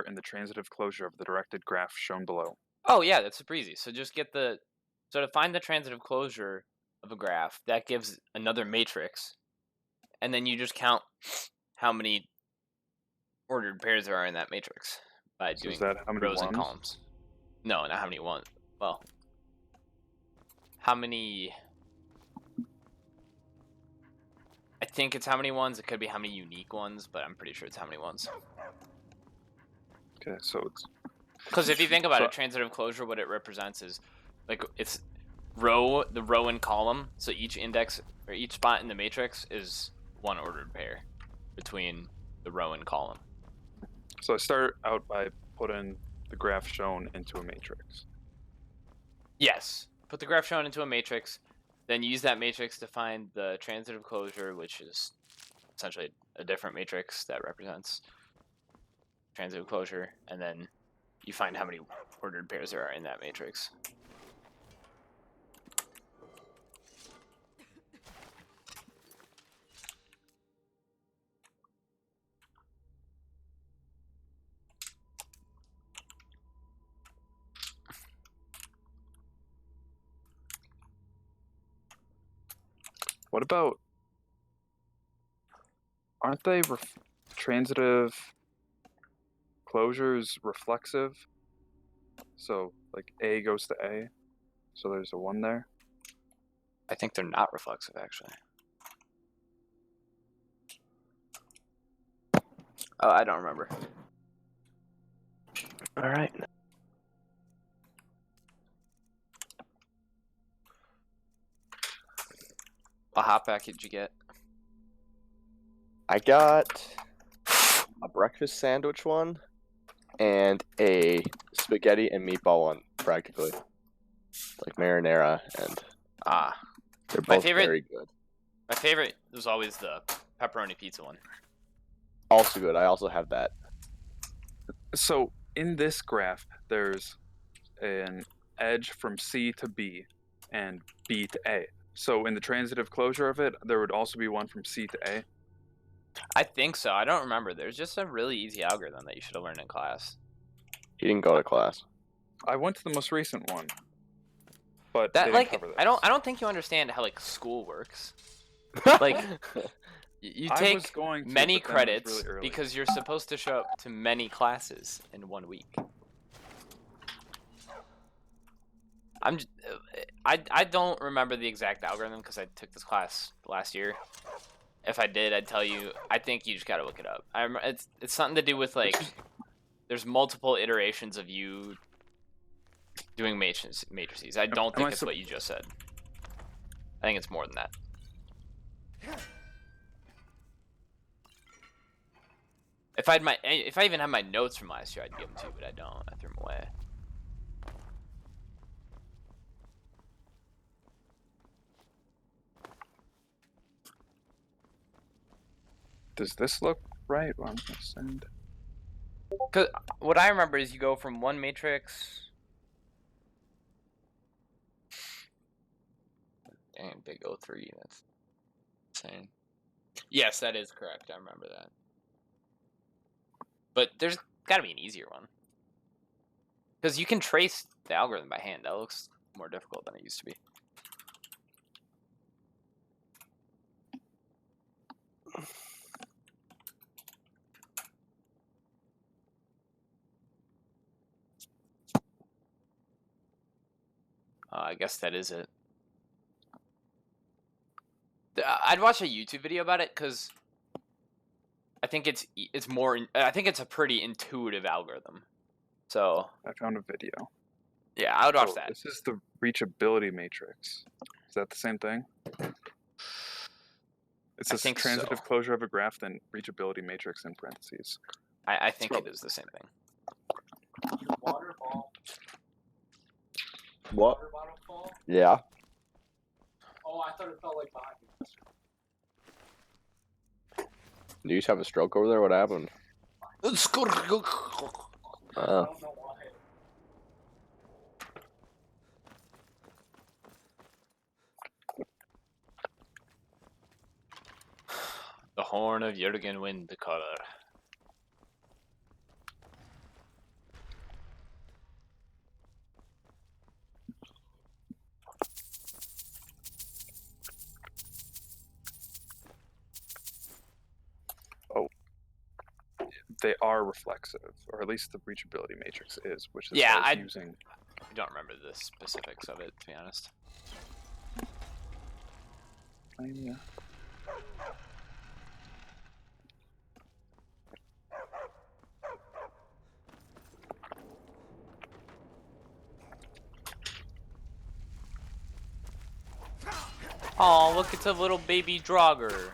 in the transitive closure of the directed graph shown below? Oh yeah, that's super easy. So just get the to find the transitive closure of a graph, that gives another matrix, and then you just count how many ordered pairs there are in that matrix by So is doing that how many rows and ones? columns. No, not how many ones. Well, how many? I think it's how many ones. It could be how many unique ones, but I'm pretty sure it's how many ones. Okay, so it's Because if you think about So- it, transitive closure, what it represents is like it's the row and column. So each index or each spot in the matrix is one ordered pair between the row and column. so I start out by putting the graph shown into a matrix. Yes. Put the graph shown into a matrix, then use that matrix to find the transitive closure, which is essentially a different matrix that represents transitive closure, and then you find how many ordered pairs there are in that matrix. What about, aren't they transitive closures reflexive? So like A goes to A, so there's a 1 there. I think they're not reflexive, actually. Oh, I don't remember. All right. What hot packet did you get? I got a breakfast sandwich one and a spaghetti and meatball one, practically. Like marinara, and they're My both favorite- very good. My favorite was always the pepperoni pizza one. Also good. I also have that. So in this graph, there's an edge from C to B and B to A. So in the transitive closure of it, there would also be one from C to A. I think so. I don't remember. There's just a really easy algorithm that you should have learned in class. He didn't go to class. I went to the most recent one, but That they like didn't cover this. I don't think you understand how like school works. Like you I take was going to, many but then it was credits really early. because you're supposed to show up to many classes in 1 week. I don't remember the exact algorithm because I took this class last year. If I did, I'd tell you. I think you just gotta look it up. It's something to do with like there's multiple iterations of you doing matrices. I don't think it's what you just said. I think it's more than that. If I even had my notes from last year, I'd give them to you, but I don't. I threw them away. Does this look right? Well, I'm gonna send. Cause what I remember is you go from one matrix. Dang, big O3. That's insane. Yes, that is correct. I remember that. But there's got to be an easier one. Because you can trace the algorithm by hand. That looks more difficult than it used to be. I guess that is it. I'd watch a YouTube video about it because I think it's more. I think it's a pretty intuitive algorithm. So I found a video. yeah, I would watch Oh, that. This is the reachability matrix. Is that the same thing? It's a transitive closure of a graph, then reachability matrix in parentheses. I think it is the same thing. Water ball. What? Water bottle fall? Yeah. Oh, I thought it felt like behind me. Do you just have a stroke over there? What happened? I don't know why. The horn of Jurgen Windcaller. they are reflexive, or at least the breachability matrix is, which is Yeah, why I it's using. don't remember the specifics of it, to be honest. Yeah. Oh, look, it's a little baby Draugr.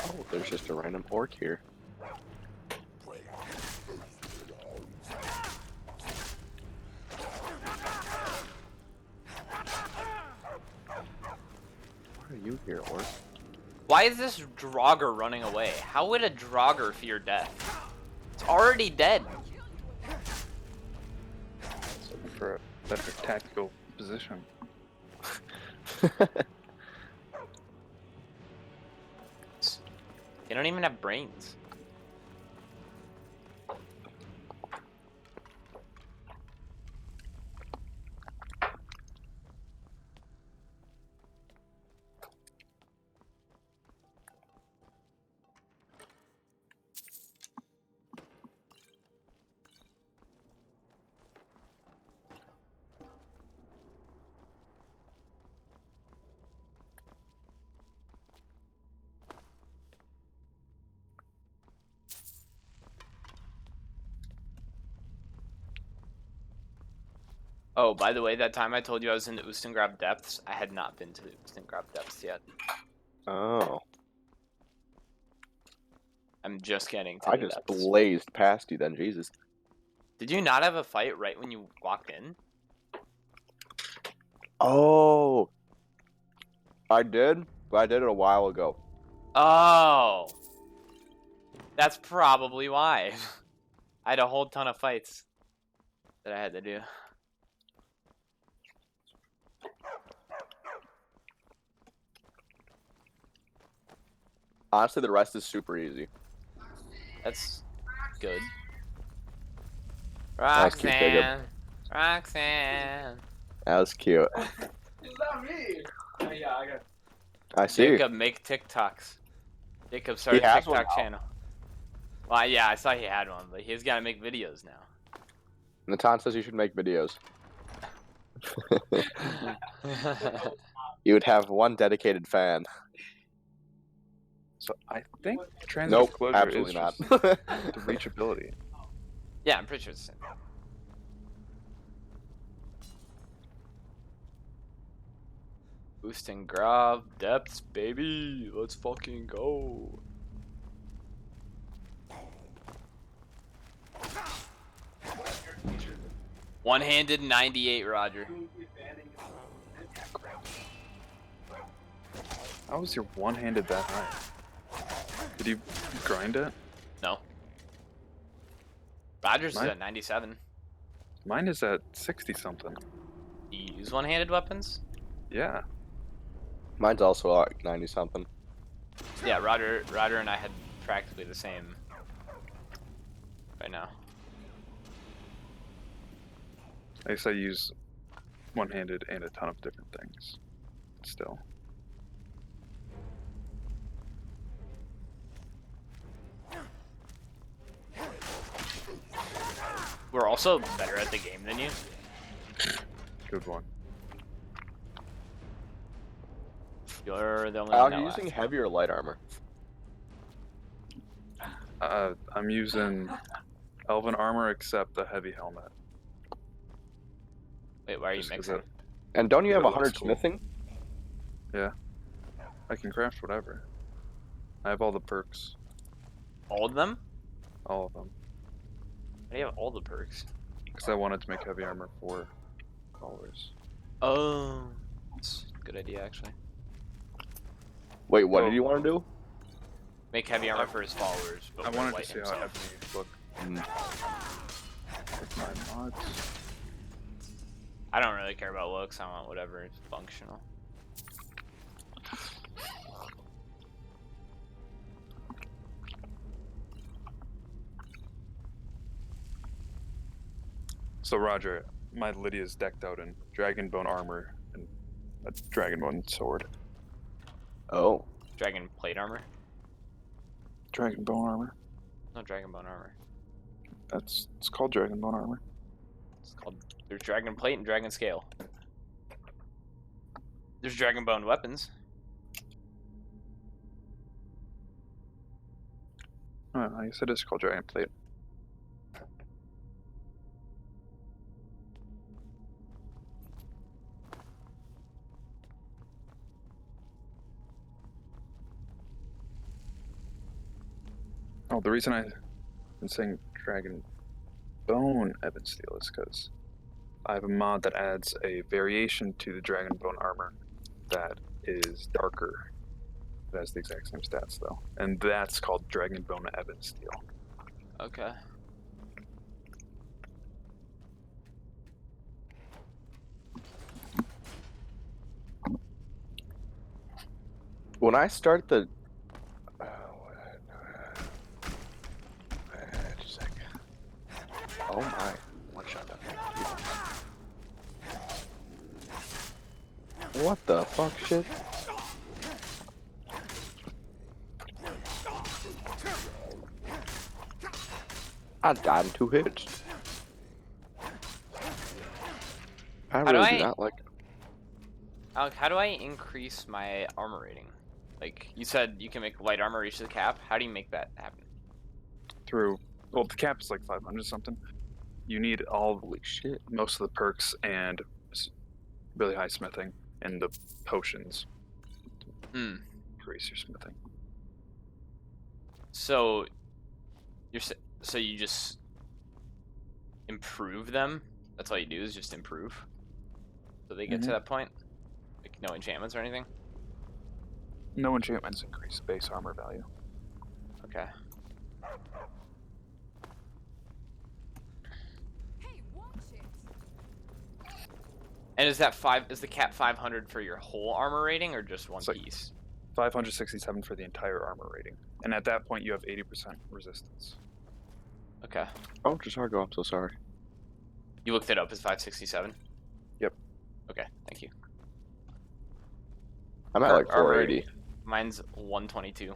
Oh, there's just a random orc here. Why are you here, orc? Why is this Draugr running away? How would a Draugr fear death? It's already dead. It's looking for a better tactical position. They don't even have brains. Oh, by the way, that time I told you I was in the Ustengrab Depths, I had not been to the Ustengrab Depths yet. Oh. I'm just getting to I the just depths. blazed past you then, Jesus. Did you not have a fight right when you walked in? Oh. I did, but I did it a while ago. Oh. That's probably why. I had a whole ton of fights that I had to do. Honestly, the rest is super easy. That's good. That was cute, Jacob. Roxanne. Roxanne. That was cute. It's not me. Yeah, I got. I see. Jacob, make TikToks. Jacob started a has one TikTok now. channel. Well, yeah, I saw he had one, but he's got to make videos now. Natan says you should make videos. You would have one dedicated fan. So I think transitive Nope, closure absolutely is not. just the reachability. Yeah, I'm pretty sure it's the same. Boosting Grav depths, baby. Let's fucking go. One-handed 98, Roger. How was your one-handed that high? Did you grind it? No. Roger's is Mine- at 97. Mine is at 60-something. Do you use one-handed weapons? Yeah. Mine's also like 90 something. Yeah, Roger and I had practically the same right now. I guess I use one-handed and a ton of different things. Still. We're also better at the game than you. Good one. You're the only Are one you that using left. heavy or light armor? I'm using Elven armor except the heavy helmet. Wait, why are you Just 'cause mixing? it- And don't you have It looks 100 cool. smithing? I can craft whatever. I have all the perks. All of them? All of them. Why do you have all the perks? Because I wanted to make heavy armor for followers. Oh, that's a good idea actually. Wait, what Oh. did you want to do? Make heavy armor for his followers, but I wear wanted to white see how himself. ebony looked with my mods. I don't really care about looks. I want whatever is functional. So Roger, my Lydia's decked out in dragon bone armor and a dragon bone sword. Oh. Dragon plate armor? Dragon bone armor. No, dragon bone armor. It's called dragon bone armor. It's called. There's dragon plate and dragon scale. There's dragon bone weapons. I guess it is called dragon plate. Oh, the reason I've been saying dragon bone ebon steel is because I have a mod that adds a variation to the dragon bone armor that is darker. It has the exact same stats though, and that's called dragon bone ebon steel. Okay. When I start the... just a sec. Oh my. One shot down. What the fuck shit? I died in 2 hits. I How do really do I- not like... Alec, how do I increase my armor rating? Like, you said you can make light armor reach the cap. How do you make that happen? Through, well, the cap is like 500 something. You need Holy shit. most of the perks and really high smithing and the potions Hmm. increase your smithing. So, so you just improve them? That's all you do is just improve? So they get to Mhm. that point? Like, no enchantments or anything? No enchantments increase base armor value. Okay. And is the cap 500 for your whole armor rating or just one It's like- piece? 567 for the entire armor rating, and at that point you have 80% resistance. Okay. Oh, Jisargo, I'm so sorry. You looked it up as 567? Yep. Okay, thank you. I'm at like Armor 480. Mine's 122.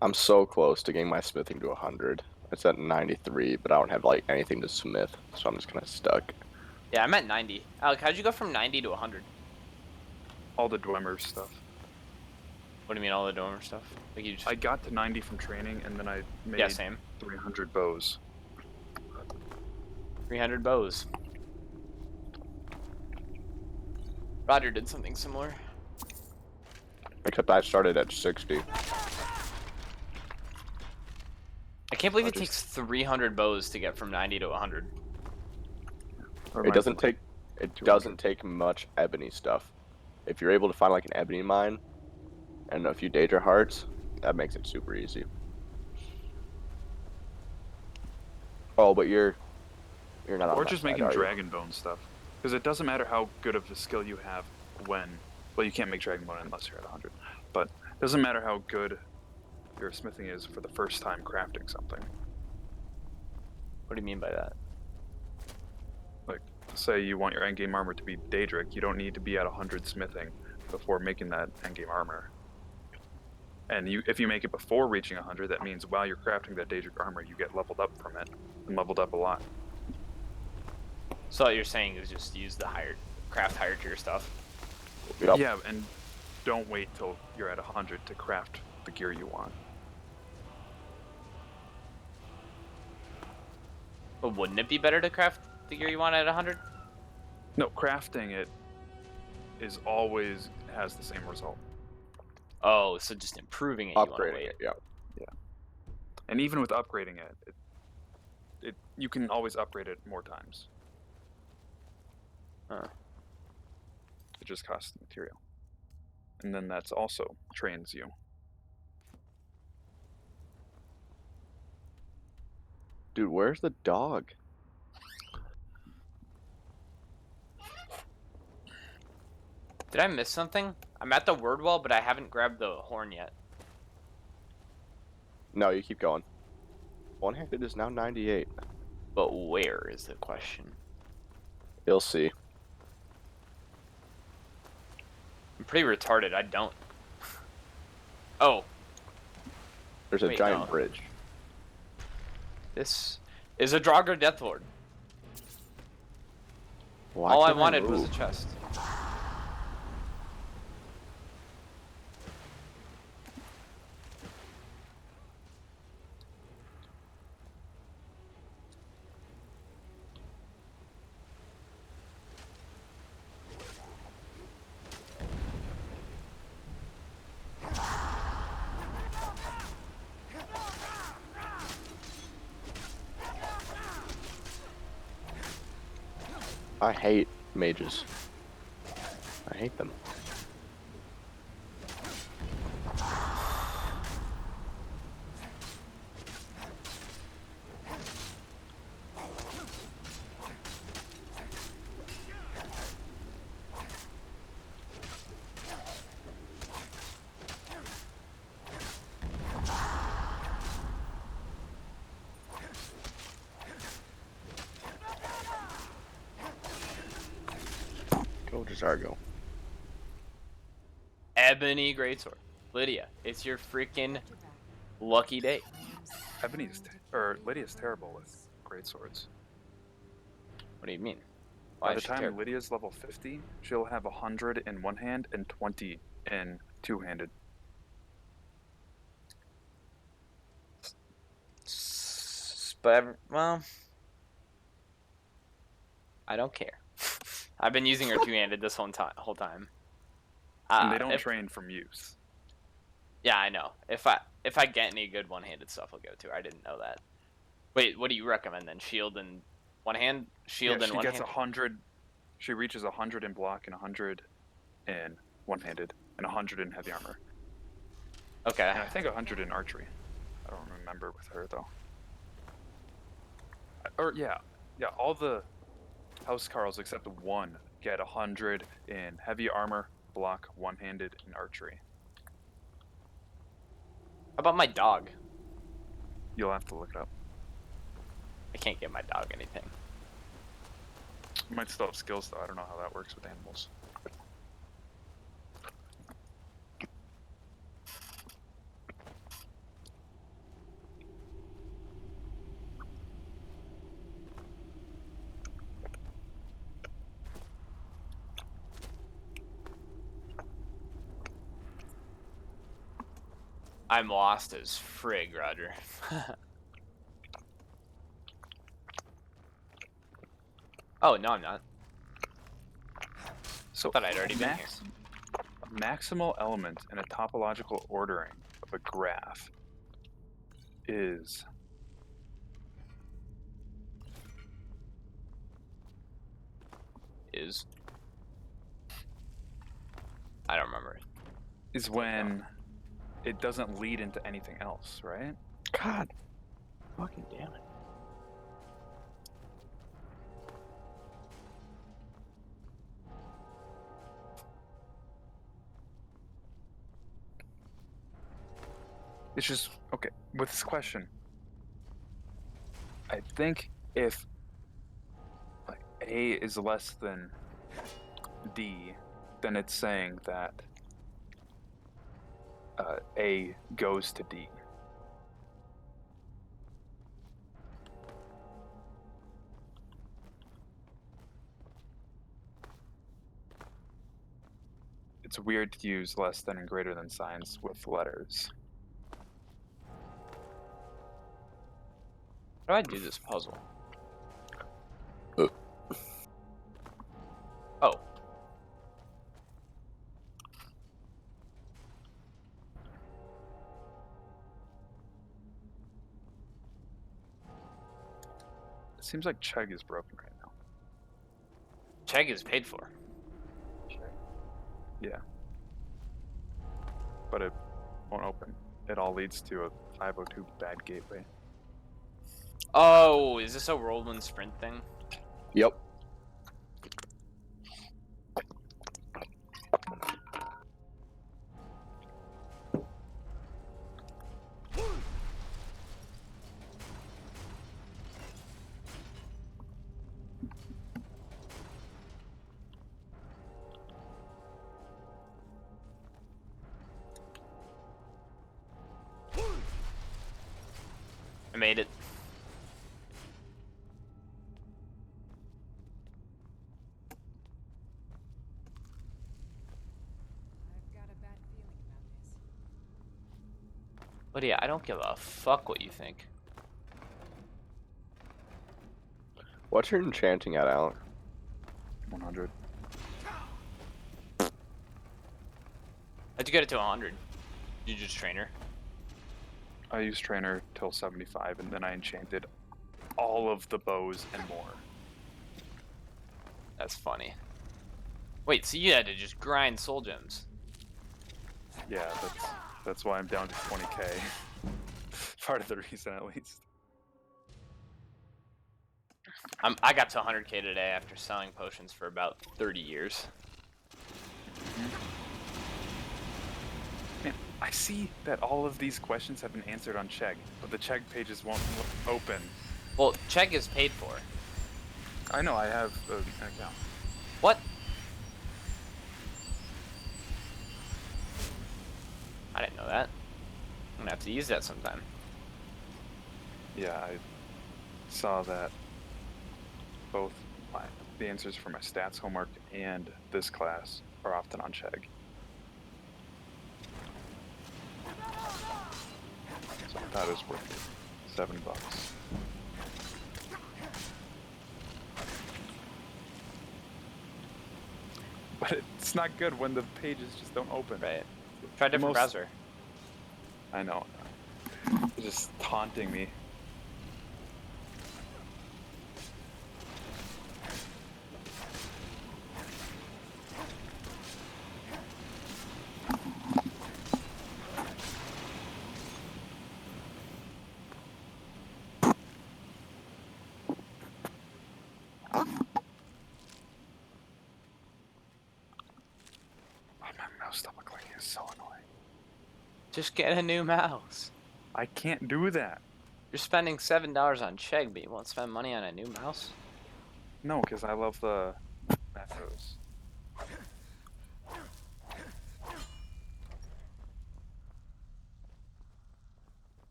I'm so close to getting my smithing to 100. It's at 93, but I don't have like anything to smith, so I'm just kind of stuck. Yeah, I'm at 90. Alec, how'd you go from 90 to 100? All the Dwemer stuff. What do you mean, all the dormer stuff? Like you just... I got to 90 from training, and then I made yeah, same. 300 bows. 300 bows. Roger did something similar. Except I started at 60. I can't believe I it just- takes 300 bows to get from 90 to 100. It doesn't take. It 200. doesn't take much ebony stuff. If you're able to find like an ebony mine and a few Daedra hearts, that makes it super easy. Oh, but you're not on Or that just side, making are you? dragon bone stuff. Because it doesn't matter how good of a skill you have when... Well, you can't make dragon bone unless you're at 100. But it doesn't matter how good your smithing is for the first time crafting something. What do you mean by that? Like, say you want your endgame armor to be Daedric, you don't need to be at 100 smithing before making that endgame armor. And if you make it before reaching 100, that means while you're crafting that Daedric armor, you get leveled up from it, and leveled up a lot. So what you're saying is just use the craft higher tier stuff. Yep. Yeah, and don't wait till you're at 100 to craft the gear you want. But wouldn't it be better to craft the gear you want at 100? No, crafting it is always has the same result. Oh, so just improving it. You wanna Upgrading wait. it, yeah. And even with upgrading it, you can always upgrade it more times. Huh. It just costs material. And then that's also trains you. Dude, where's the dog? Did I miss something? I'm at the word wall, but I haven't grabbed the horn yet. No, you keep going. One-handed is now 98. But where is the question? You'll see. I'm pretty retarded. I don't. Oh, There's a Wait, giant no. bridge. this is a Draugr Deathlord. Why All I can't wanted was a move? chest. I hate mages. I hate them. Go Jazargo. Ebony Greatsword. Lydia, it's your freaking lucky day. Lydia's terrible with great swords. What do you mean? Why By the is she time terrible? Lydia's level 50, she'll have 100 in one hand and 20 in two-handed. But well, I don't care. I've been using her two-handed this whole time. And they don't if- train from use. Yeah, I know. If I get any good one-handed stuff, I'll go to her. I didn't know that. Wait, what do you recommend then? Shield and one hand? Shield Yeah, and she one gets hand? 100. She reaches 100 in block and 100 in one-handed and 100 in heavy armor. Okay. And I think 100 in archery. I don't remember with her though. Or yeah, all the house Carls except one get 100 in heavy armor, block, one-handed, and archery. How about my dog? You'll have to look it up. I can't get my dog anything. You might still have skills though. I don't know how that works with animals. I'm lost as frig, Roger. Oh, no, I'm not. So Thought I'd already been here. maximal element in a topological ordering of a graph is I don't remember. when it doesn't lead into anything else, right? God. Fucking damn it. It's just okay with this question. I think if like A is less than D, then it's saying that A goes to D. It's weird to use less than and greater than signs with letters. How do I do this puzzle? Uh. Oh. It seems like Chegg is broken right now. Chegg is paid for. Yeah. But it won't open. It all leads to a 502 bad gateway. Oh, is this a whirlwind sprint thing? Yep. I made it. I've got a bad feeling about this. But yeah, I don't give a fuck what you think. What's your enchanting at, Alan? 100. How'd you get it to 100? Did you just train her? I used trainer till 75, and then I enchanted all of the bows and more. That's funny. Wait, so you had to just grind soul gems? Yeah, that's why I'm down to 20k. Part of the reason, at least. I got to 100k today after selling potions for about 30 years. Man, I see that all of these questions have been answered on Chegg, but the Chegg pages won't open. Well, Chegg is paid for. I know, I have an account. What? I didn't know that. I'm gonna have to use that sometime. Yeah, I saw that both the answers for my stats homework and this class are often on Chegg. So I thought it was worth it. $7. But it's not good when the pages just don't open. Right. Try a different browser. I know. It's just taunting me. My mouse double clicking is so annoying. Just get a new mouse. I can't do that. You're spending $7 on Chegg, but you won't spend money on a new mouse? No, because I love the macros.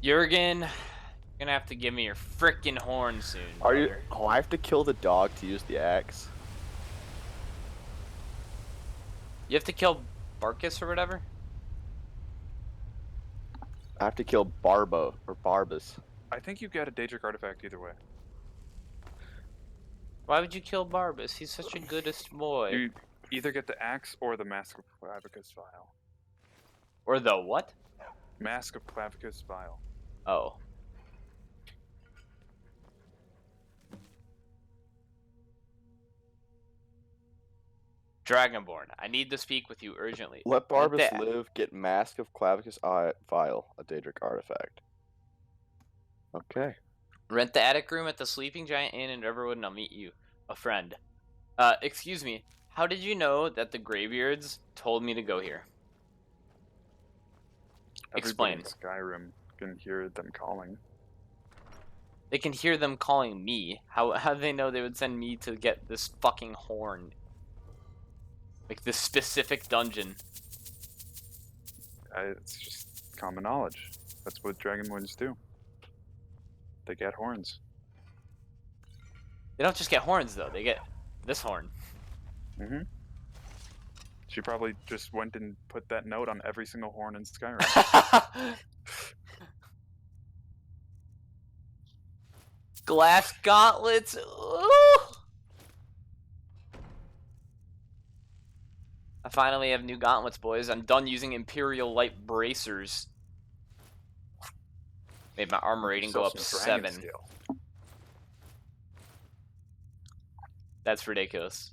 Jurgen, you're gonna have to give me your frickin' horn soon. Are you? brother. Oh, I have to kill the dog to use the axe. You have to kill Barkus or whatever? I have to kill Barbo or Barbas. I think you get a Daedric artifact either way. Why would you kill Barbas? He's such a goodest boy. You either get the axe or the Mask of Clavicus vial. Or the what? Mask of Clavicus vial. Oh. Dragonborn, I need to speak with you urgently. Let Rent Barbas the- live. Get Mask of Clavicus vial, a Daedric artifact. Okay. Rent the attic room at the Sleeping Giant Inn in Riverwood and I'll meet you. A friend. Excuse me. How did you know that the Greybeards told me to go here? Everybody Explain. in Skyrim can hear them calling. They can hear them calling me. How do they know they would send me to get this fucking horn? Like this specific dungeon. It's just common knowledge. That's what dragonborns do. They get horns. They don't just get horns though. They get this horn. Mm-hmm. She probably just went and put that note on every single horn in Skyrim. Glass gauntlets. Ooh. I finally have new gauntlets, boys. I'm done using Imperial Light bracers. Made my armor rating go Yourself up some dragon 7. scale. That's ridiculous.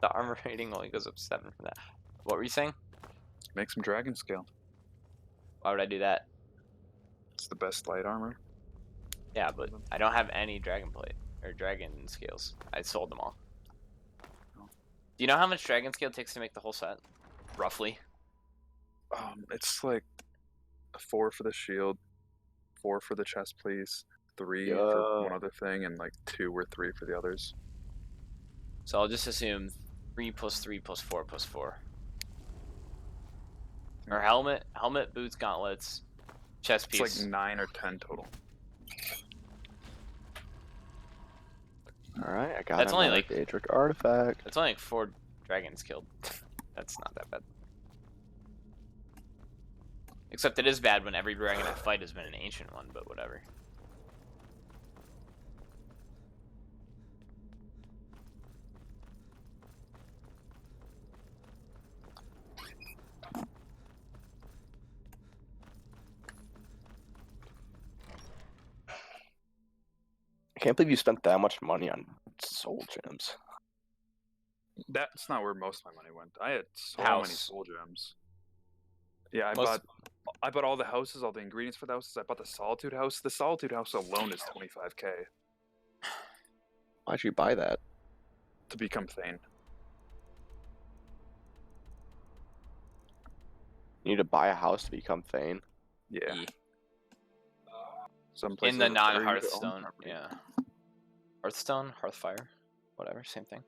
The armor rating only goes up 7 from that. What were you saying? Make some dragon scale. Why would I do that? It's the best light armor. Yeah, but I don't have any dragon plate or dragon scales. I sold them all. Do you know how much dragon scale takes to make the whole set? Roughly. It's like 4 for the shield, 4 for the chest piece, 3 Yeah. for one other thing, and like 2 or 3 for the others. So I'll just assume 3 plus 3 plus 4 plus 4. Or helmet, boots, gauntlets, chest It's piece. like 9 or 10 total. All right, I got That's only another like- Daedric artifact. That's only like 4 dragons killed. That's not that bad. Except it is bad when every dragon I fight has been an ancient one, but whatever. I can't believe you spent that much money on soul gems. That's not where most of my money went. I had so many House. soul gems. Yeah, Most- I bought all the houses, all the ingredients for the houses. I bought the Solitude house. The Solitude house alone is 25k Why'd you buy that? to become Thane. You need to buy a house to become Thane. Yeah. E. Some In the places require you to own non-Hearthstone, property. yeah. Hearthstone, Hearthfire, whatever, same thing.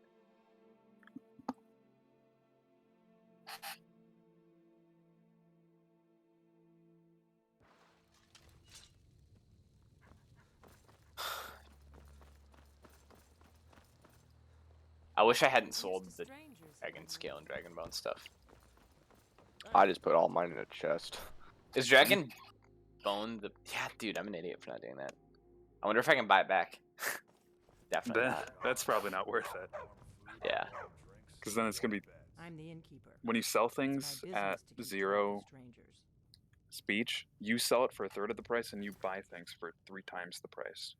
I wish I hadn't sold the dragon scale and dragon bone stuff. I just put all mine in a chest. Is dragon bone the? Yeah, dude, I'm an idiot for not doing that. I wonder if I can buy it back. Definitely not. That's probably not worth it. Yeah. Because then it's gonna be I'm the innkeeper. when you sell It's my things business at to keep zero strangers. speech, you sell it for a third of the price, and you buy things for 3 times the price.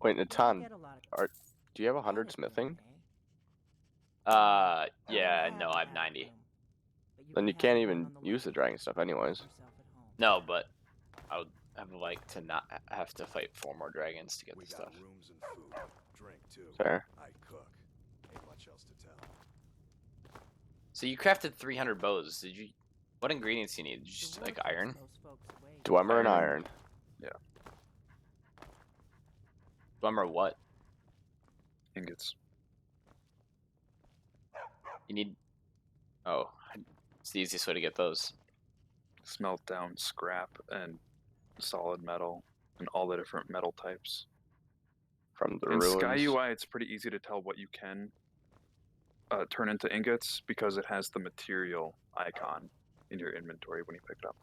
Wait, Natan, Get a lot of do you have 100 credit smithing? for it, eh? Yeah, I no, have I have a 90. home, but Then you can can't have one even on the use the way. dragon stuff anyways. Yourself at home. No, but I would like to not have to fight 4 more dragons to get We the got stuff. rooms and food, drink too. Fair. I cook. Ain't much else to tell. So you crafted 300 bows. Did you? What ingredients do you need? Did you The just war like keeps iron? those folks away. Dwemer and Iron. iron. Bummer what? Ingots. You need. Oh, it's the easiest way to get those. Smelt down scrap and solid metal and all the different metal types. From the In ruins. Sky UI, it's pretty easy to tell what you can turn into ingots because it has the material icon in your inventory when you pick it up.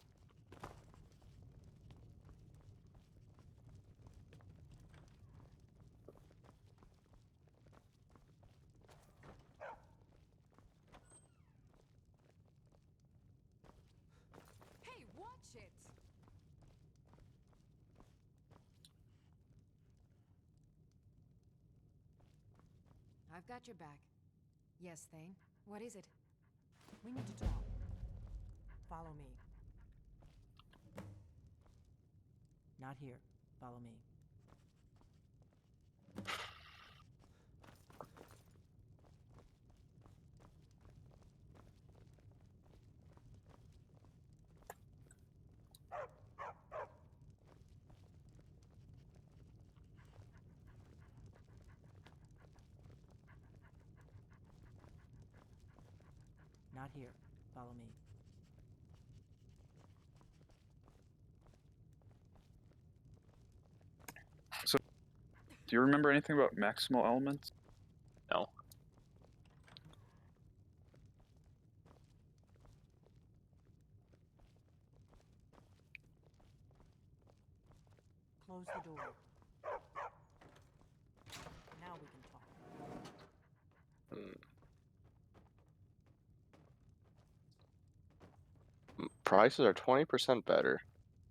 I've got your back. Yes, Thane. What is it? We need to talk. Follow me. Not here. Follow me. Not here. Follow me. So, do you remember anything about maximal elements? No. Close the door. Now we can talk. Prices are 20% better.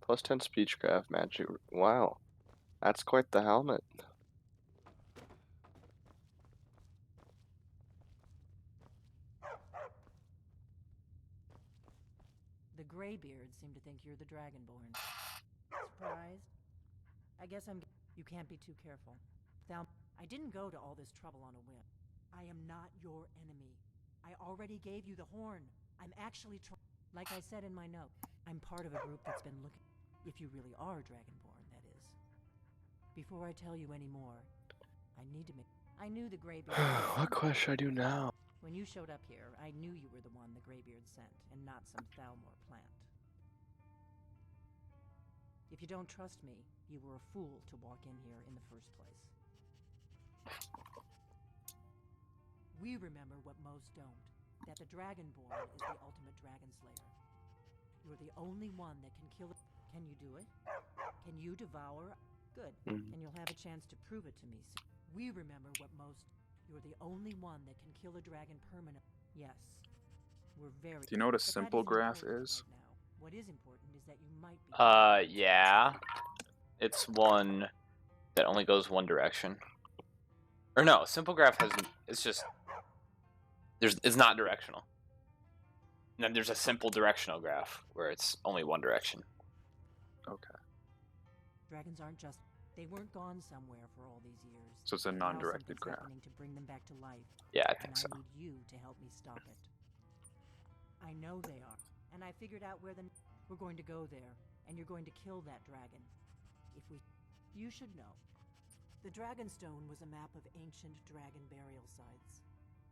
Plus 10 speechcraft magic. Wow. That's quite the helmet. The Greybeards seem to think you're the Dragonborn. Surprised? I guess you can't be too careful. I didn't go to all this trouble on a whim. I am not your enemy. I already gave you the horn. I'm actually like I said in my note, I'm part of a group that's been looking. If you really are Dragonborn, that is. Before I tell you any more, I need to make. I knew the Greybeards. What quest should I do now? When you showed up here, I knew you were the one the Greybeards sent, and not some Thalmor plant. If you don't trust me, you were a fool to walk in here in the first place. We remember what most don't, that the Dragonborn is the ultimate dragon slayer. You're the only one that can kill it. Can you do it? Can you devour? Good, and you'll have a chance to prove it to me soon. We remember what most... You're the only one that can kill a dragon permanent. Yes, we're very... Do you know what a But that simple isn't graph important is? right now. What is important is that you might be... Yeah. It's one that only goes one direction. Or no, simple graph has... It's just... It's not directional. And then there's a simple directional graph where it's only one direction. Okay. Dragons aren't just... They weren't gone somewhere for all these years. So it's a Now non-directed something's graph. happening to bring them back to life. Yeah, I think And so. I need you to help me stop it. I know they are, and I figured out where we're going to go there, and you're going to kill that dragon. If we... You should know. The Dragonstone was a map of ancient dragon burial sites.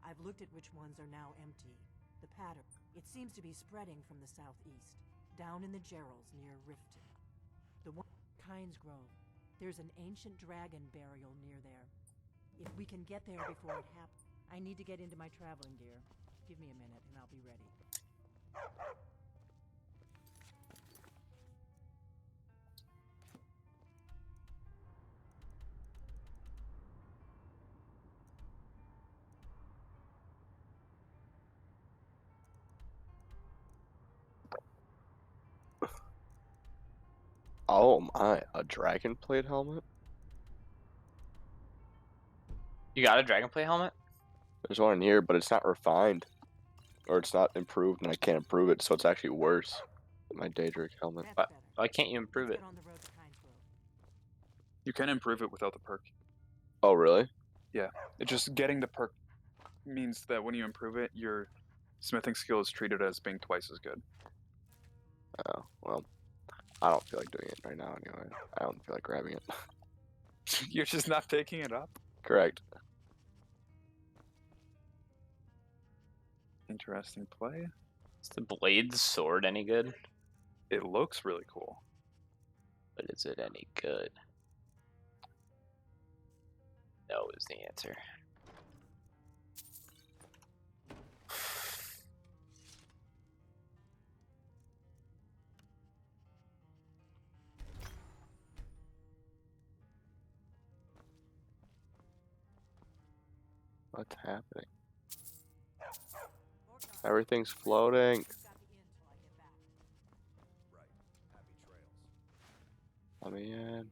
I've looked at which ones are now empty. The pattern. It seems to be spreading from the southeast, down in the Gerals near Riften. The one... Kynes Grove. There's an ancient dragon burial near there. If we can get there before it happens... I need to get into my traveling gear. Give me a minute and I'll be ready. Oh my, a dragon plate helmet? You got a Dragonplay helmet? There's one in here, but it's not refined. Or it's not improved, and I can't improve it, so it's actually worse than my Daedric helmet. That's But better. why can't you improve Let's it? get on the road to Kynes Grove. You can improve it without the perk. Oh, really? Yeah. It just getting the perk means that when you improve it, your smithing skill is treated as being twice as good. Oh, well. I don't feel like doing it right now anyway. I don't feel like grabbing it. You're just not picking it up? Correct. Interesting play. Is the Blade's sword any good? It looks really cool. But is it any good? No is the answer. What's happening? Everything's floating. Right. Happy trails. Let me in.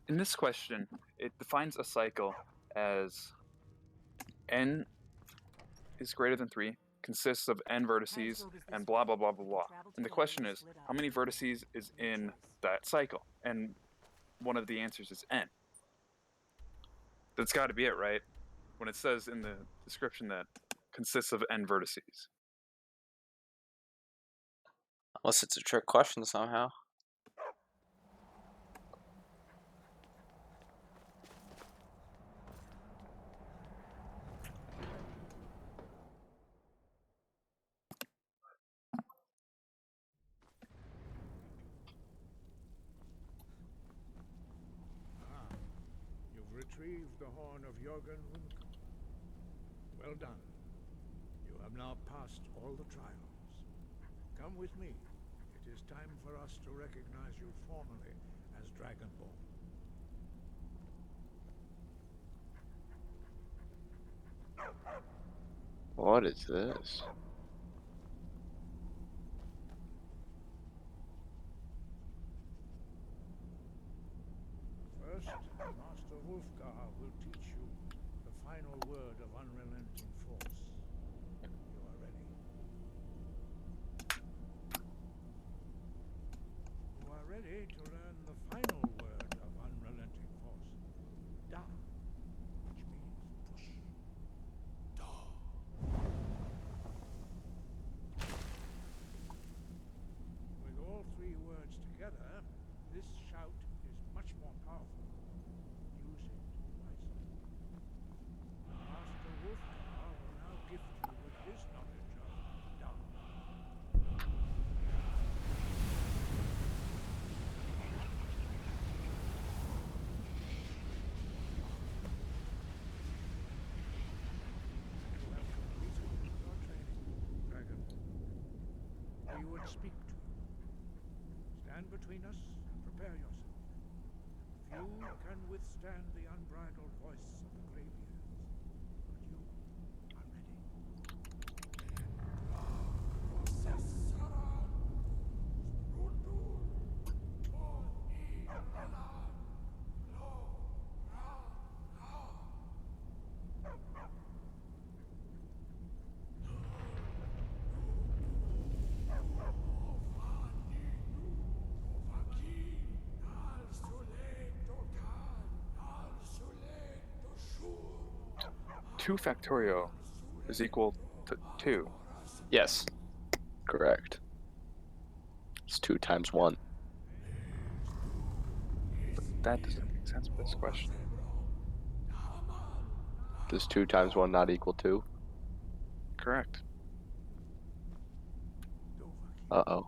In this question, it defines a cycle as n is greater than 3, consists of n vertices, and blah, blah, blah, blah, blah. And the question is, how many vertices is in that cycle? And one of the answers is n. That's got to be it, right? When it says in the description that consists of n vertices. Unless it's a trick question somehow. You've retrieved the horn of Jurgen. Well done. You have now passed all the trials. Come with me. It is time for us to recognize you formally as Dragonborn. What is this? First, Master Wulfgar will teach you the final word of unrelenting force. You are ready. You are ready to learn the final word of unrelenting force. Da, which means push. Da. With all three words together, this shout is much more powerful. Use it wisely. Master Wulfgar will now gift you with his knowledge of Da. You have completed your training, Dragon. We would speak to you. Stand between us and prepare yourself. Few can withstand the unbridled voice of the Greybeards, but you are ready. Two factorial is equal to 2. Yes. Correct. It's 2 times 1. That doesn't make sense for this question. Does 2 times 1 not equal 2? Correct. Uh-oh.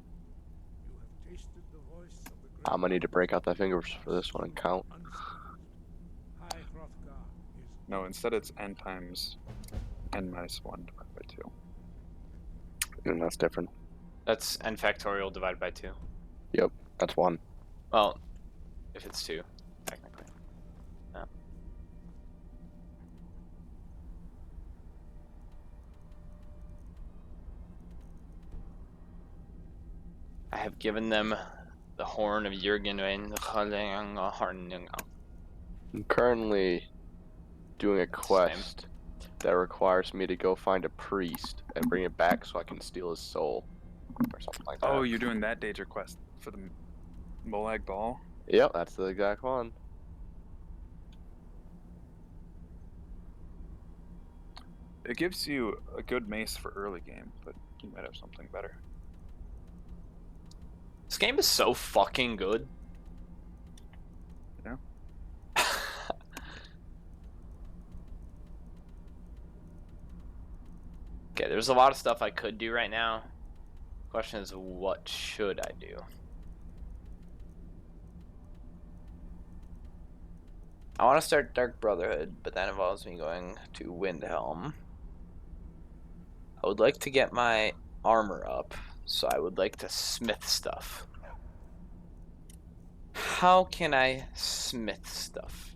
You have tasted the voice of the I'm gonna need to break out the fingers for this one and count. High Hrothgar is No, instead it's n times n minus 1 divided by 2. And that's different. That's n factorial divided by 2. Yep, that's 1. Well, if it's 2, technically. Yeah. I have given them the horn of Jurgen. I'm currently doing a quest that requires me to go find a priest and bring it back so I can steal his soul. Or something like that. Oh, you're doing that Daedra quest for the Molag Ball? Yep, that's the exact one. It gives you a good mace for early game, but you might have something better. This game is so fucking good. Yeah. Okay, there's a lot of stuff I could do right now. Question is, what should I do? I want to start Dark Brotherhood, but that involves me going to Windhelm. I would like to get my armor up, so I would like to smith stuff. How can I smith stuff?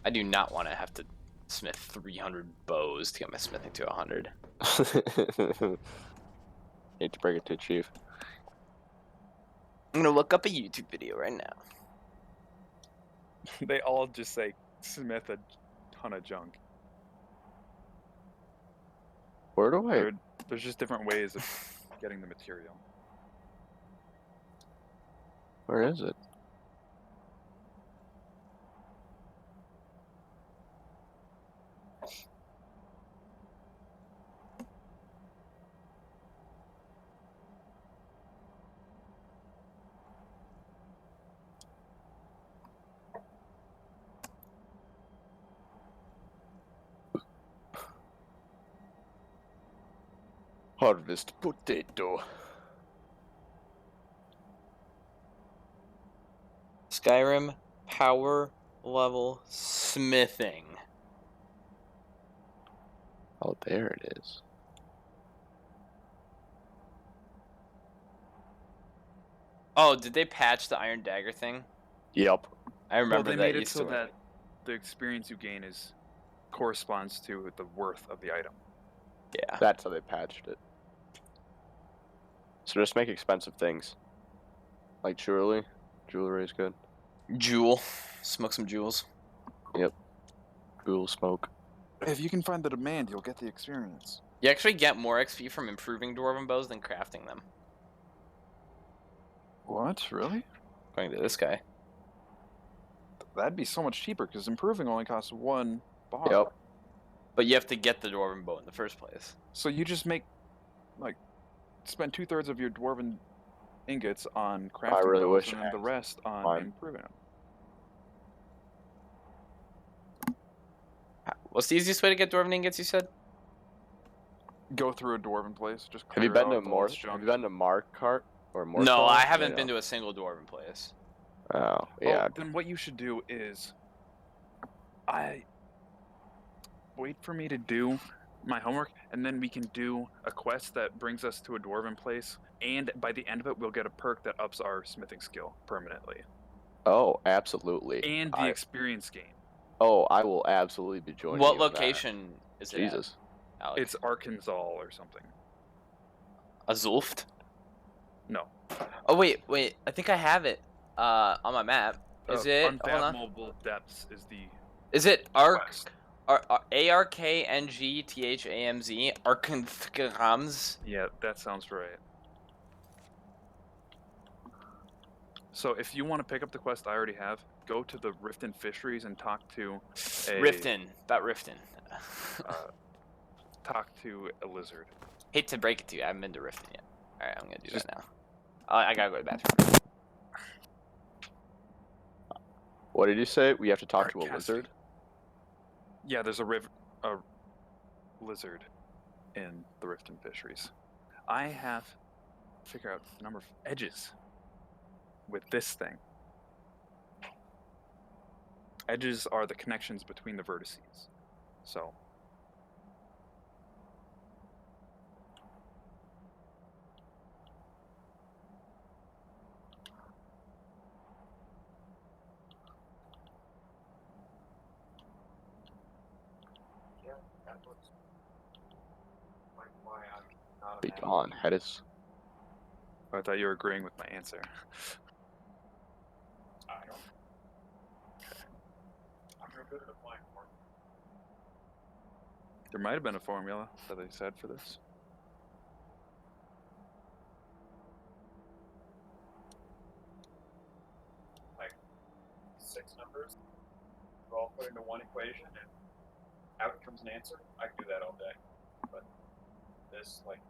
I do not want to have to smith 300 bows to get my smithing to 100. Hate to break it to Chief. I'm gonna look up a YouTube video right now. They all just say smith a ton of junk. Where do I? There's just different ways of getting the material. Where is it? Harvest potato. Skyrim power level smithing. Oh, there it is. Oh, did they patch the Iron Dagger thing? Yep. I remember Well, they that made it used so to work. that the experience you gain corresponds to the worth of the item. Yeah. That's how they patched it. So just make expensive things. Like jewelry. Jewelry is good. Jewel. Smoke some jewels. Yep. Jewel smoke. If you can find the demand, you'll get the experience. You actually get more XP from improving dwarven bows than crafting them. What? Really? According to this guy. That'd be so much cheaper because improving only costs 1 bar. Yep. But you have to get the dwarven bow in the first place. So you just spend 2/3 of your dwarven ingots on crafting really bows wish and I then the had rest on time. improving them. What's the easiest way to get dwarven ingots, you said? Go through a dwarven place. Just Have you clear been to out all its Have junk. you been to Markart or Mortar? No, I haven't been to a single dwarven place. Oh, yeah. Oh, then what you should do is, wait for me to do my homework, and then we can do a quest that brings us to a dwarven place, and by the end of it, we'll get a perk that ups our smithing skill permanently, Oh, absolutely. and the experience gain. Oh, I will absolutely be joining What you in that. location is it Jesus. at, Alex? It's Arkansas or something. Azulft? No. Oh, wait. I think I have it on my map. Is it? Hold on. Unfathomable Depths is the Is it Ark? quest. ARKNGTHAMZ? Arkanthgrams? Yeah, that sounds right. So if you want to pick up the quest I already have, go to the Riften Fisheries and talk to Riften. About Riften. a lizard. Hate to break it to you, I haven't been to Riften yet. Alright, I'm gonna do Just- that now. I gotta go to the bathroom. What did you say? We have to talk to a Arcasti. lizard? Yeah, there's a lizard in the Riften Fisheries. I have to figure out the number of edges with this thing. Edges are the connections between the vertices. So Yeah, that looks like why I'm not Be a fan. gone, Hedis. I thought you were agreeing with my answer. I don't. I'm real good at applying for it. There might have been a formula that they said for this. Like 6 numbers, they're all put into one equation, and out comes an answer. I can do that all day. But this, like,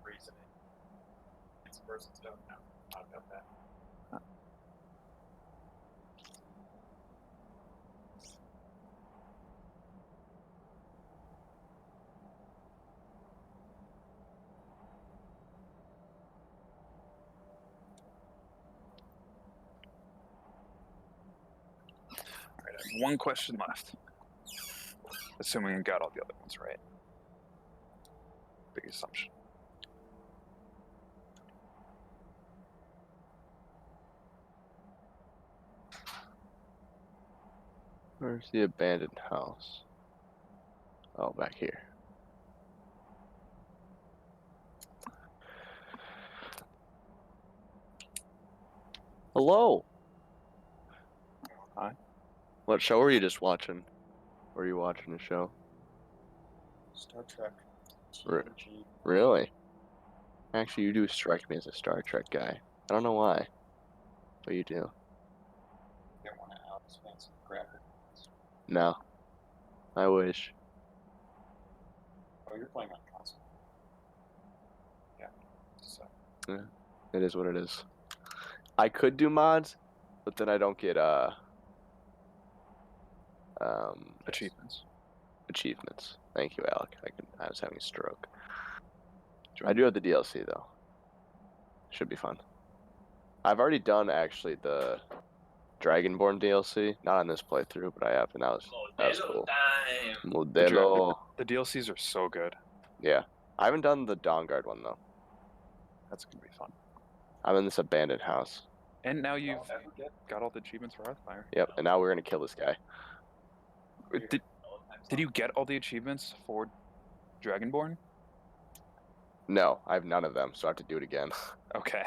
reasoning, it's a person stuff now. I've got that. Alright, I have one question left. Assuming I got all the other ones right. Big assumption. Where's the abandoned house? Oh, back here. Hello. Hi. What show were you just watching? Were you watching a show? Star Trek. Re- TNG. Really? Actually, you do strike me as a Star Trek guy. I don't know why, but you do. They want to out fancy graphic. No, I wish. Oh, you're playing on console. Yeah. So It is what it is. I could do mods, but then I don't get Achievements. achievements. Thank you, Alec. I was having a stroke. I do have the DLC though. Should be fun. I've already done actually the Dragonborn DLC, not on this playthrough, but I have, and that was cool. Modelo. The DLCs are so good. Yeah, I haven't done the Dawnguard one though. That's gonna be fun. I'm in this abandoned house. And now you've ever get got all the achievements for Earthfire. Yep, and now we're gonna kill this guy. Did you get all the achievements for Dragonborn? No, I have none of them, so I have to do it again. Okay.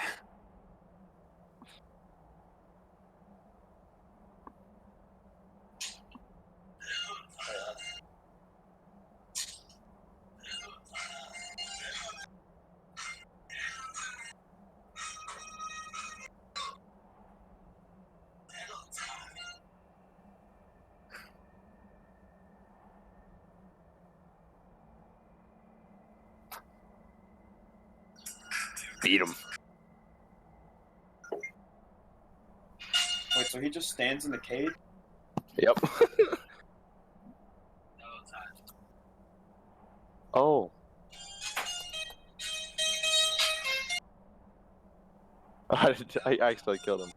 Beat him. Wait, so he just stands in the cage? Yep. Oh. I actually killed him.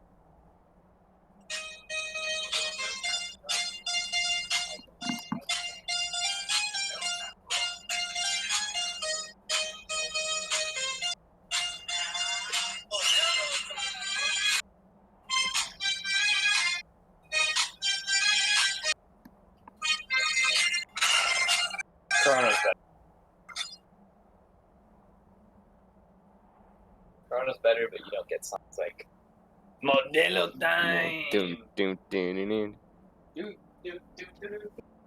Chrono's better, but you don't get songs like Modelo time. Doom, doom, doom, doom, doom. Do, do, do, do, do,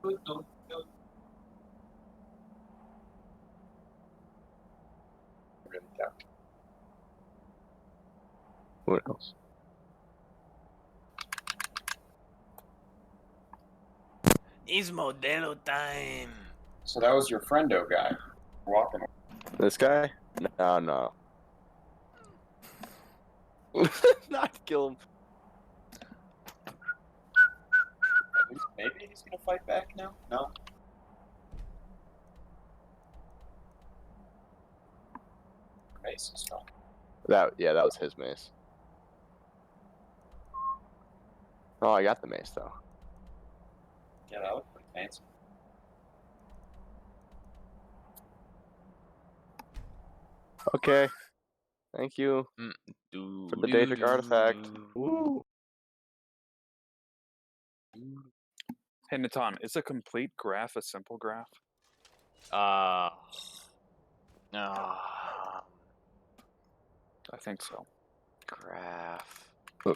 do, do. Really tough. What else? It's Modelo time. So that was your friendo guy walking. This guy? No, no. Not kill him. Maybe he's gonna fight back now. No. Mace is strong. That was his mace. Oh, I got the mace though. Yeah, that looked pretty fancy. Okay. Thank you for the Daedric artifact. Woo. Hey, Natan, is a complete graph a simple graph? Uh, I think so. graph Oh.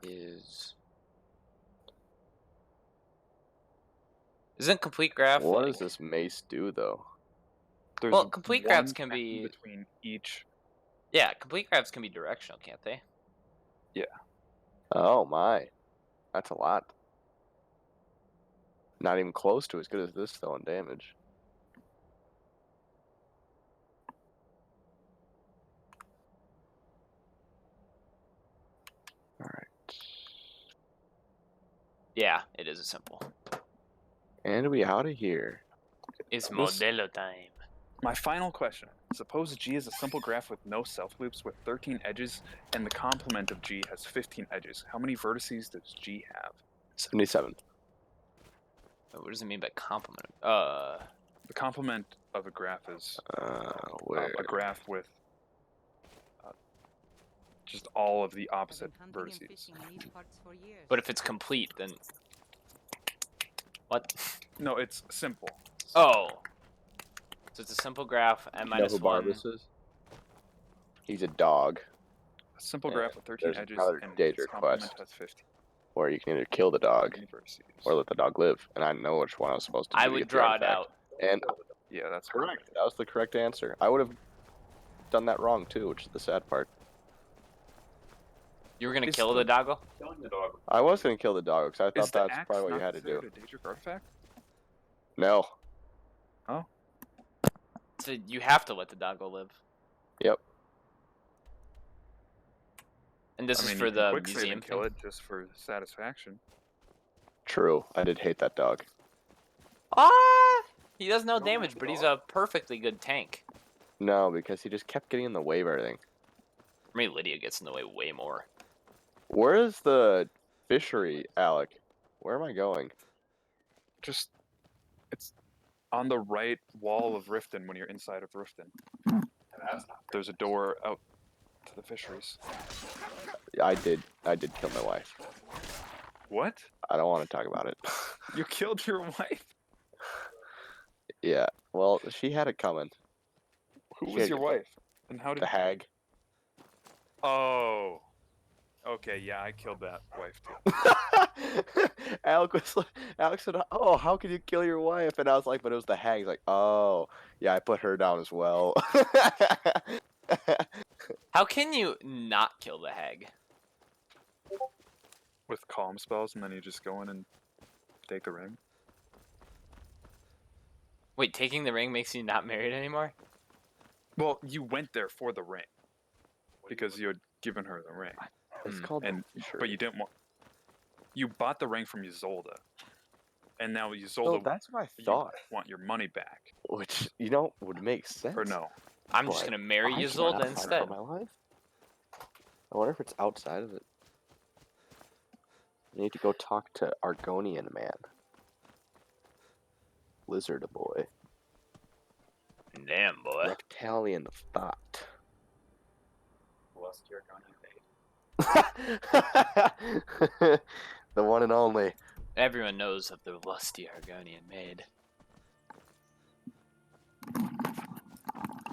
is. Isn't complete graph? What like- does this mace do though? There's Well, complete graphs one can path be- between each. Yeah, complete graphs can be directional, can't they? Oh my. That's a lot. Not even close to as good as this though on damage. Alright. Yeah, it is a simple. And we out of here. It's This- Modelo time. My final question. Suppose G is a simple graph with no self-loops with 13 edges, and the complement of G has 15 edges. How many vertices does G have? 77. What does it mean by complement? The complement of a graph is Where? a graph with just all of the opposite vertices. But if it's complete, then what? No, it's simple. Oh, so it's a simple graph n You know minus who one. Barbas is? He's a dog. A simple And graph with 13 there's edges another and danger its complement quest. has 15 where you can either kill the dog universities. or let the dog live. And I know which one I was supposed to do I to would get the draw it artifact. out. And Yeah, that's correct. That was the correct answer. I would have done that wrong too, which is the sad part. You were gonna Is kill the doggo? Killing the dog. I was going to kill the dog because I Is thought the that's axe probably what not you had to do. considered a dangerous artifact? No. Oh, So you have to let the doggo live. Yep. And this I is mean, for you can the quick save museum and kill thing? it just for satisfaction. True. I did hate that dog. Ah! He does no No, damage, not but at he's all. a perfectly good tank. No, because he just kept getting in the way of everything. For me, Lydia gets in the way way more. Where is the fishery, Alec? Where am I going? Just, it's on the right wall of Riften when you're inside of Riften. That's not There's a door out to the fisheries. I did kill my wife. What? I don't want to talk about it. You killed your wife? Yeah. Well, she had it coming. Who She was had your it- wife? And how The did? hag. Oh. Okay, yeah, I killed that wife too. Alex said, "Oh, how could you kill your wife?" And I was like, "But it was the hag." He's like, "Oh, yeah, I put her down as well." How can you not kill the hag? With calm spells, and then you just go in and take the ring. Wait, taking the ring makes you not married anymore? Well, you went there for the ring because you had given her the ring, It's Hmm. called. and but you didn't want. You bought the ring from Isolde, and now Oh, Isolde that's what I you thought. want your money back, Which would make sense. or no? I'm just But gonna marry I Isolde cannot find it instead. for my life. I wonder if it's outside of it. I need to go talk to Argonian man. Lizard boy. Damn, boy. Reptilian thought. lust you're gonna date. The one and only. Everyone knows of the lusty Argonian maid.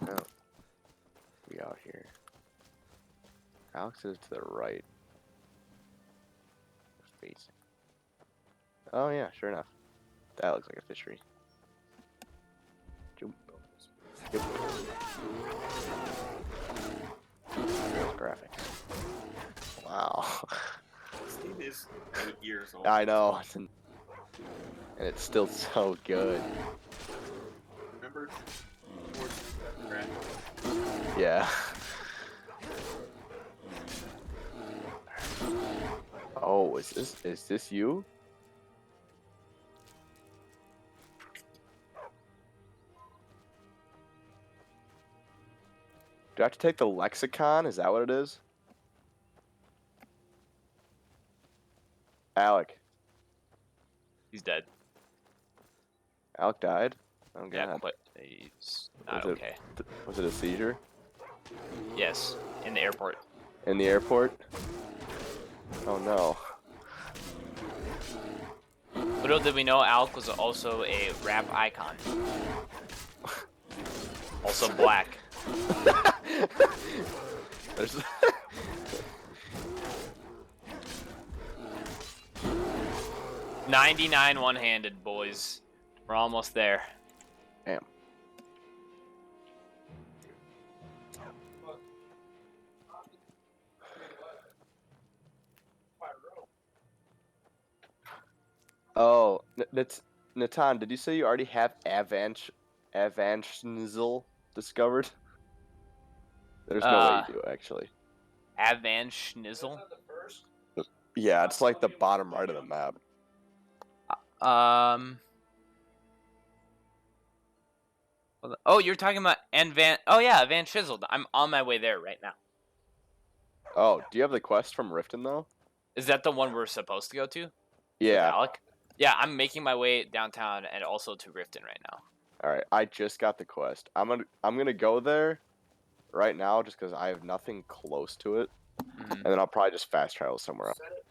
Oh. We out here. Alex is to the right. Facing. Oh yeah, sure enough. That looks like a fishery. Jump. Yep. Those graphics. Wow. Steve is 8 years old. I know. And it's still so good. Remember? Towards that grand. Yeah. Oh, is this you? Do I have to take the lexicon? Is that what it is? Alec. He's dead. Alec died? Oh god. Yeah, quite. He's not Was it- okay. Was it a seizure? Yes, in the airport. In the airport? Oh no. Little did we know Alec was also a rap icon. Also black. There's 99 one-handed, boys. We're almost there. Damn. Oh, Natan, did you say you already have Avanchnizl discovered? There's no way you do, actually. Avan Schnizzle. Yeah, it's like the bottom right of the map. Oh, you're talking about Van. Oh yeah, Van Chiseled. I'm on my way there right now. Oh, do you have the quest from Riften though? Is that the one we're supposed to go to? With Yeah. Alec? Yeah, I'm making my way downtown and also to Riften right now. All right, I just got the quest. I'm gonna go there right now just because I have nothing close to it, Mhm. and then I'll probably just fast travel somewhere else. Set it.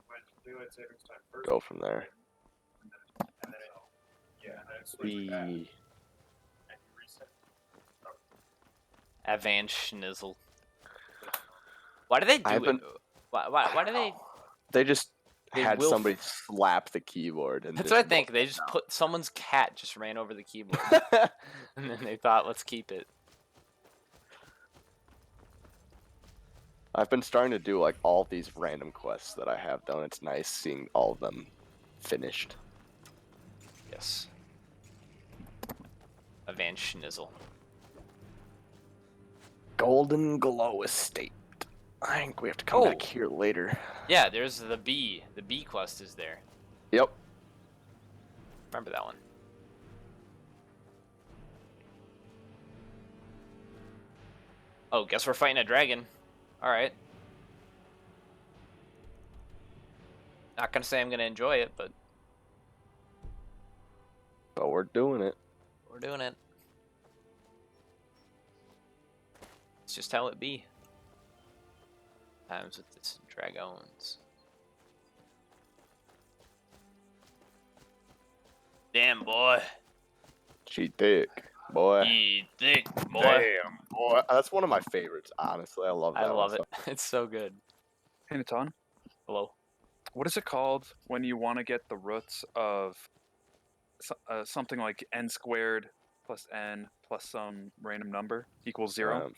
When daylight savings time first. Go from there. And then yeah, and then it switches back. And you reset. Avan Schnizzle. Why do they do I've been- it? Why do they? They just They had will somebody slap the keyboard, and That's just what I think. They just put someone's cat just ran over the keyboard, and then they thought, let's keep it. I've been starting to do like all these random quests that I have done. It's nice seeing all of them finished. Yes. A Van Schnizzle. Golden Glow Estate. I think we have to come back here later. Yeah, there's the bee. The bee quest is there. Yep. Remember that one. Oh, guess we're fighting a dragon. Alright. Not gonna say I'm gonna enjoy it, but But we're doing it. we're doing it. It's just how it be. Times with this dragons. Damn, boy. She thick, boy. You thick, boy. Damn, boy. That's one of my favorites, honestly. I love that. I love one it. It's so good. Hey, Natan, Hello. what is it called when you want to get the roots of something like n squared plus n plus some random number equals 0?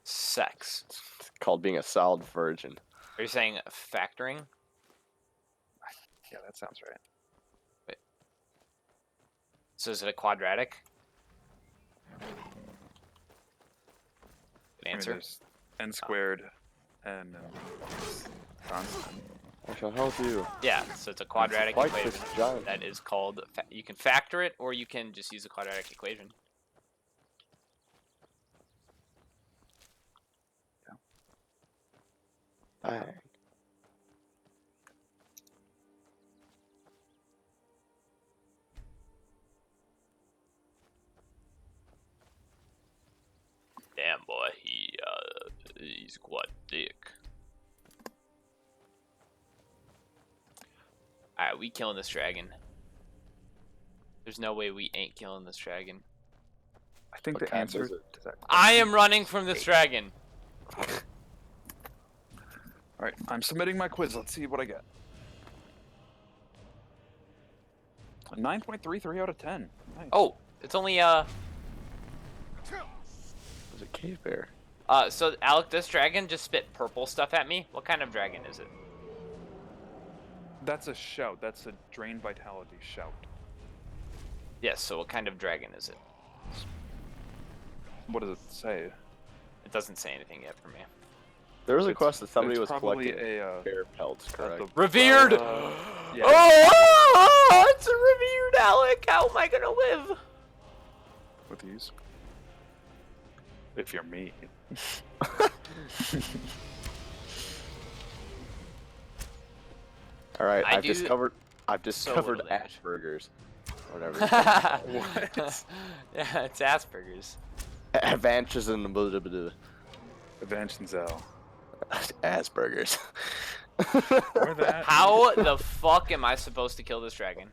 Sex. It's called being a solid virgin. Are you saying factoring? Yeah, that sounds right. So is it a quadratic? Good I mean, answer. there's n squared and constant. I shall help you. Yeah, so it's a quadratic Fight equation this giant. that is called. You can factor it, or you can just use a quadratic equation. Dang. Damn boy, he's quite thick. Alright, we killing this dragon. There's no way we ain't killing this dragon. I think What the kind answer is it? to that I am running from this dragon. All right, I'm submitting my quiz. Let's see what I get. A 9.33 out of 10. Nice. Oh, it's only There's a cave bear. so Alec, this dragon just spit purple stuff at me. What kind of dragon is it? That's a shout. That's a drain vitality shout. Yes, so what kind of dragon is it? What does it say? It doesn't say anything yet for me. There was a It's- quest that somebody it's was probably collecting a bear pelts, correct? Revered! Yeah. Oh, it's a revered, Alec. How am I gonna live? With these. If you're me. All right, I I've do discovered so little damage. Asperger's. Whatever. it's called. What? Yeah, it's Asperger's. Advances in the blah, blah, blah. Advanced and Zell. Asperger's. Or that. How the fuck am I supposed to kill this dragon?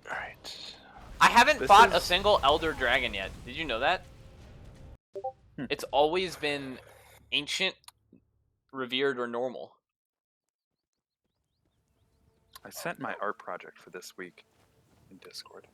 Alright. I haven't This fought a is- single elder dragon yet. Did you know that? It's always been ancient, revered, or normal. I sent my art project for this week in Discord.